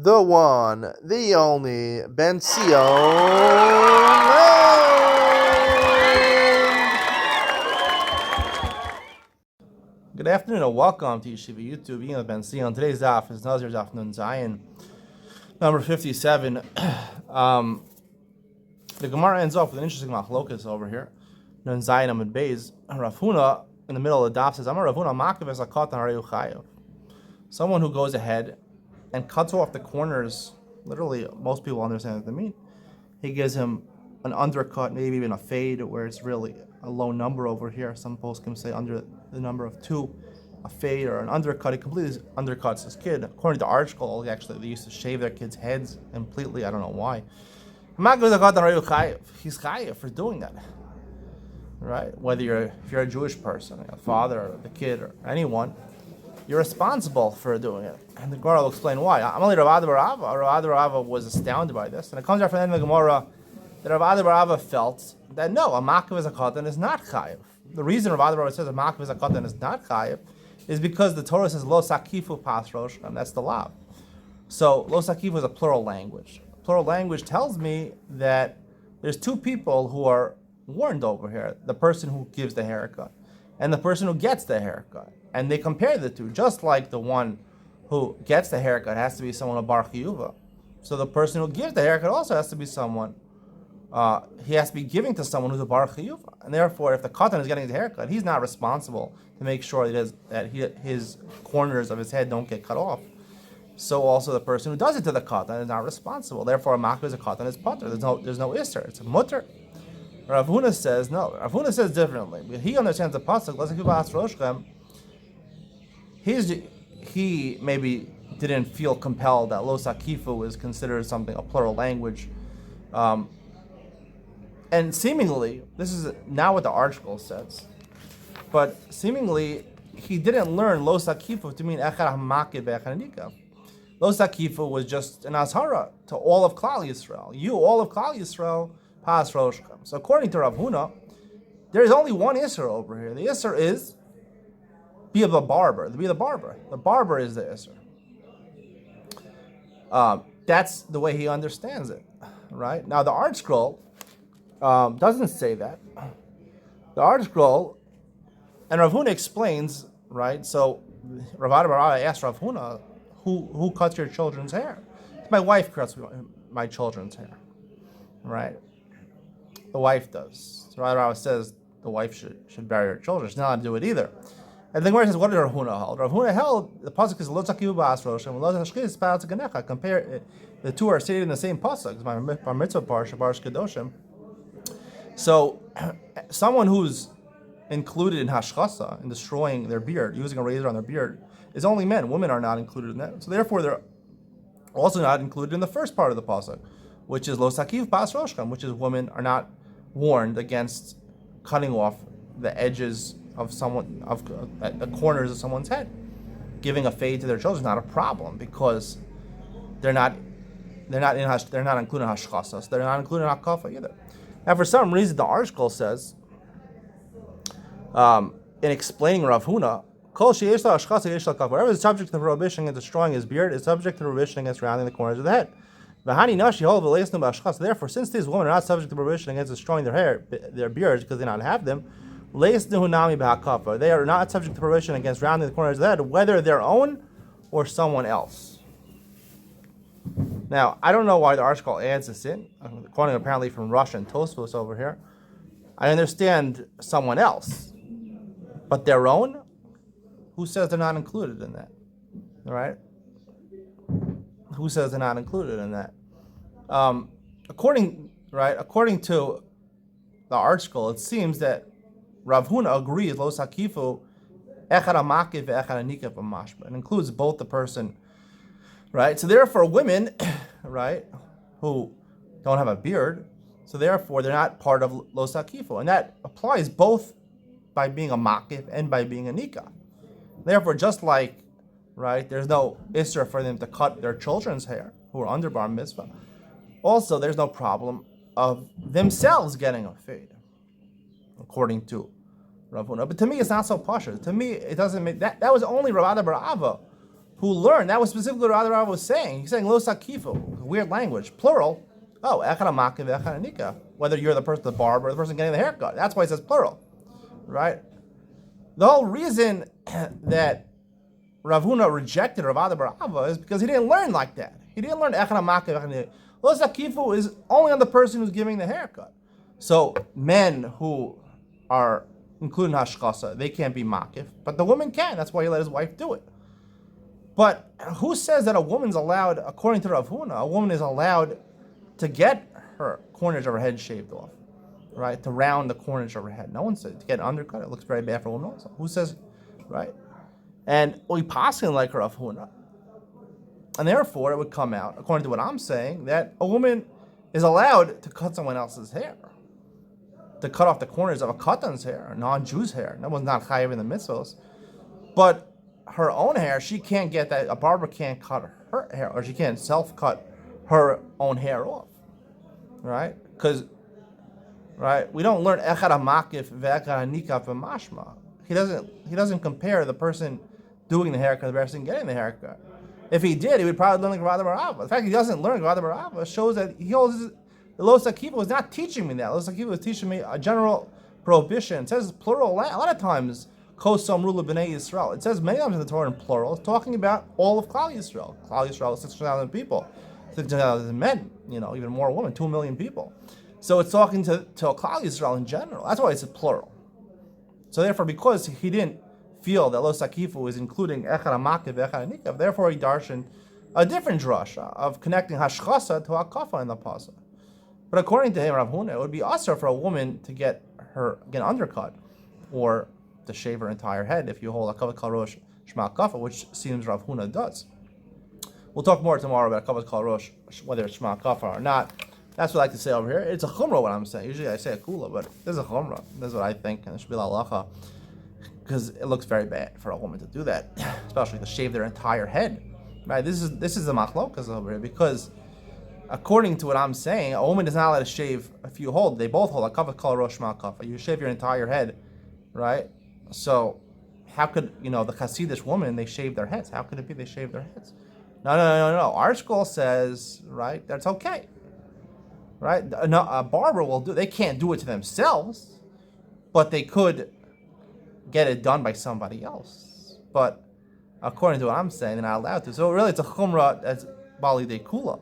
the one, the only, Benzion. Good afternoon and welcome to Yeshiva YouTube. Iyun Benzion. Today's daf is Nazir daf Nun Zion, number 57. The Gemara ends off with an interesting machlokas over here. Nun Zion Amud Beis. Rav Huna in the middle of the daf says, "Amar Rav Huna makav es hakatan hareyu chayav." Someone who goes ahead and cuts off the corners. Literally, most people understand what they mean. He gives him an undercut, maybe even a fade, where it's really a low number over here. Some poskim say under the number of 2, a fade or an undercut. He completely undercuts his kid. According to Archkel, actually, they used to shave their kids' heads completely. I don't know why. He's chayav for doing that, right? Whether if you're a Jewish person, a father, or the kid, or anyone, you're responsible for doing it. And the Gemara will explain why. Amali Rav Ada bar Ava was astounded by this. And it comes out from the end of the Gemara that Rav Ada bar Ava felt that no, a makav is a katan is not chayiv. The reason Rav Ada bar Ava says a makav is a katan is not chayiv is because the Torah says lo sakifu pas rosh, and that's the law. So lo sakifu is a plural language. Plural language tells me that there's 2 people who are warned over here. The person who gives the haircut and the person who gets the haircut. And they compare the two, just like the one who gets the haircut has to be someone of bar chiyuva. So the person who gives the haircut also has to be someone, he has to be giving to someone who's a bar chiyuva. And therefore, if the katan is getting the haircut, he's not responsible to make sure his corners of his head don't get cut off. So also the person who does it to the katan is not responsible. Therefore, a makah is a katan is potter. There's no isser. It's a mutter. Rav Huna says no. Rav Huna says differently. He understands the pasuk. He maybe didn't feel compelled that lo sakifu is considered something, a plural language. And seemingly, this is not what the article says, but seemingly he didn't learn lo sakifu to mean echad hamakiv ve'echad nikav. Lo sakifu was just an azhara to all of Klal Yisrael. You, all of Klal Yisrael, pas roshchem. So according to Rav Huna, there is only one isser over here. The isser is be the barber. Be the barber. The barber is the isser. That's the way he understands it, right? Now the art scroll doesn't say that. The art scroll, and Rav Huna explains, right? So Rav Ada bar Ava asked Rav Huna, who cuts your children's hair? My wife cuts my children's hair, right? The wife does. So Rav Ada bar Ava says the wife should bury her children. She's not allowed to do it either. And the Gemara says, what did Rav Huna hold? Rav Huna held the pasuk is lo tzakivu ba'as rosh and lo tashchis ba'al tzagenecha. Compare the two are stated in the same pasuk. It's bar mitzvah parsha barsh kedoshim. So, someone who's included in hashchasa, in destroying their beard, using a razor on their beard, is only men. Women are not included in that. So therefore, they're also not included in the first part of the pasuk, which is lo sakiv ba'as roshchem, which is women are not warned against cutting off the edges of the corners of someone's head. Giving a fade to their children is not a problem because they're not included in hashchasa, so they're not included in hakafa either. And for some reason, the article says, in explaining Rav Huna, whatever is subject to the prohibition against destroying his beard is subject to the prohibition against rounding the corners of the head. Therefore, since these women are not subject to prohibition against destroying their beards because they do not have them, they are not subject to prohibition against rounding the corners of the head, whether their own or someone else. Now, I don't know why the article adds this in, quoting apparently from Russian Tosfos over here. I understand someone else, but their own? Who says they're not included in that? All right? Who says they're not included in that? According to the article, it seems that Rav Huna agrees lo sakifu echad hamakiv ve'echad hanikav b'mashma. It includes both the person, right? So therefore, women, right, who don't have a beard, so therefore they're not part of lo sakifu, and that applies both by being a makiv and by being a nikah. Therefore, just like, right, there's no isser for them to cut their children's hair who are under bar mitzvah. Also, there's no problem of themselves getting a fade, according to Rav Huna. But to me, it's not so pashut. To me, it doesn't make that. That was only Rav Ada bar Ava who learned. That was specifically what Rav was saying. He's saying lo sakifu, weird language, plural. Oh, echad hamakiv, echad hanika. Whether you're the person, the barber, or the person getting the haircut. That's why it says plural, right? The whole reason that Rav Huna rejected Rav Ada bar Ava is because he didn't learn like that. He didn't learn echad hamakiv, echad hanika. Lo sakifu is only on the person who's giving the haircut. So men who are including hashkasa, they can't be makif, but the woman can. That's why he let his wife do it. But who says that a woman's allowed, according to Rav Huna, a woman is allowed to get her corners of her head shaved off, right? To round the corners of her head. No one said to get an undercut. It looks very bad for a woman also. Who says, right? And we passing like Rav Huna. And therefore, it would come out, according to what I'm saying, that a woman is allowed to cut someone else's hair, to cut off the corners of a katan's hair, a non-Jew's hair. That was not chayiv in the mitzvahs. But her own hair, she can't get that. A barber can't cut her hair, or she can't self-cut her own hair off, right? Because, right, we don't learn echad hamakif ve'echad hanikaf v'mashma. He doesn't compare the person doing the haircut to the person getting the haircut. If he did, he would probably learn like Rav Ada bar Ava. The fact he doesn't learn Rav Ada bar Ava shows that he holds the Lo Sakiva was not teaching me that. Lo Sakiva was teaching me a general prohibition. It says plural a lot of times. Kos Samru B'nai Yisrael. It says many times in the Torah in plural. It's talking about all of Klal Yisrael. Klal Yisrael is 600,000 people, 600,000 men. Even more women, 2 million people. So it's talking to Klal Yisrael in general. That's why it's a plural. So therefore, because he didn't feel that Lo Sakifu was including Echad HaMakiv, Echad HaNikav, therefore he darshaned a different drasha of connecting Hashchasa to Hakafa in the Pasuk. But according to him, Rav Huna, it would be usher for a woman to get an undercut or to shave her entire head if you hold a kavod kal rosh shma kafa, which seems Rav Huna does. We'll talk more tomorrow about kavod kal rosh, whether it's shma kafa or not. That's what I like to say over here. It's a chumrah what I'm saying. Usually I say a kula, but this is a chumrah. This is what I think, and it should be halacha, because it looks very bad for a woman to do that, especially to shave their entire head. Right? This is the machlokas over here, because according to what I'm saying, a woman is not allowed to shave if you hold. They both hold a kavod kal rosh shma kafa. You shave your entire head, right? So how could the Hasidish woman, they shave their heads? How could it be they shave their heads? No. Our school says, right, that's okay. Right? No, a barber will do. They can't do it to themselves, but they could get it done by somebody else. But according to what I'm saying, they're not allowed to. So really, it's a chumrah that's bali de kula,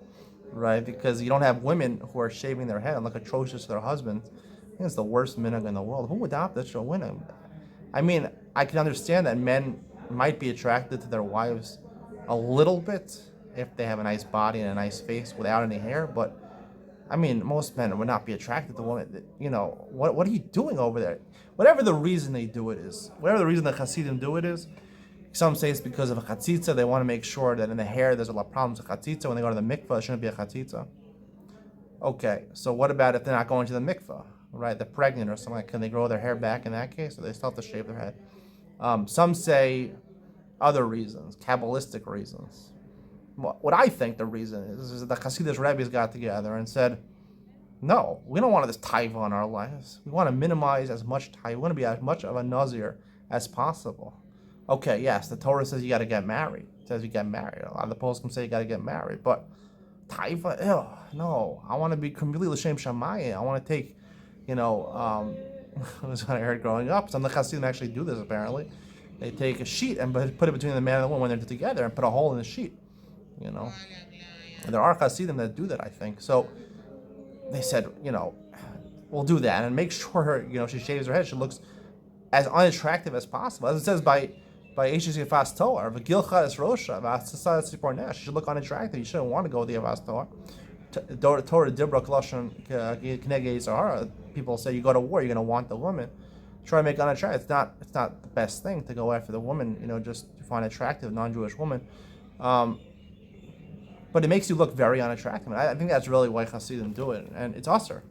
right? Because you don't have women who are shaving their head and look atrocious to their husbands. I think it's the worst minhag in the world. Who would adopt that minhag? I mean, I can understand that men might be attracted to their wives a little bit if they have a nice body and a nice face without any hair, but I mean, most men would not be attracted to women. What are you doing over there? Whatever the reason they do it is, whatever the reason the Hasidim do it is, some say it's because of a chatzitza. They want to make sure that in the hair there's a lot of problems with chatzitza. When they go to the mikvah, it shouldn't be a chatzitza. Okay, so what about if they're not going to the mikvah, right? They're pregnant or something. Can they grow their hair back in that case, or they still have to shave their head? Some say other reasons, Kabbalistic reasons. What I think the reason is that the Hasidic rabbis got together and said, no, we don't want this taiva in our lives. We want to minimize as much taiva. We want to be as much of a Nazir as possible. Okay, yes, the Torah says you got to get married. It says you get married. A lot of the poskim say you got to get married. But taiva, no. I want to be completely l'shem shamayim. I want to take, this is what I heard growing up. Some of the Hasidim actually do this, apparently. They take a sheet and put it between the man and the woman when they're together and put a hole in the sheet. There are Hasidim that do that, I think. So they said, we'll do that and make sure she shaves her head. She looks as unattractive as possible. As it says by Eshes Yefas Toar, V'gilcha es Rosha, V'asasa es Tzipor Nesh. She should look unattractive. You shouldn't want to go with the Yefas Toar. Torah Dibra Koloshan Knegei Sahara. People say you go to war, you're going to want the woman. Try to make unattractive. It's not the best thing to go after the woman, just to find attractive non-Jewish woman. But it makes you look very unattractive. And I think that's really why Hasidim do it. And it's usher,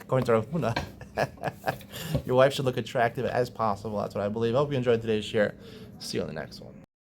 according to Rav Huna. Your wife should look attractive as possible. That's what I believe. I hope you enjoyed today's share. See you on the next one.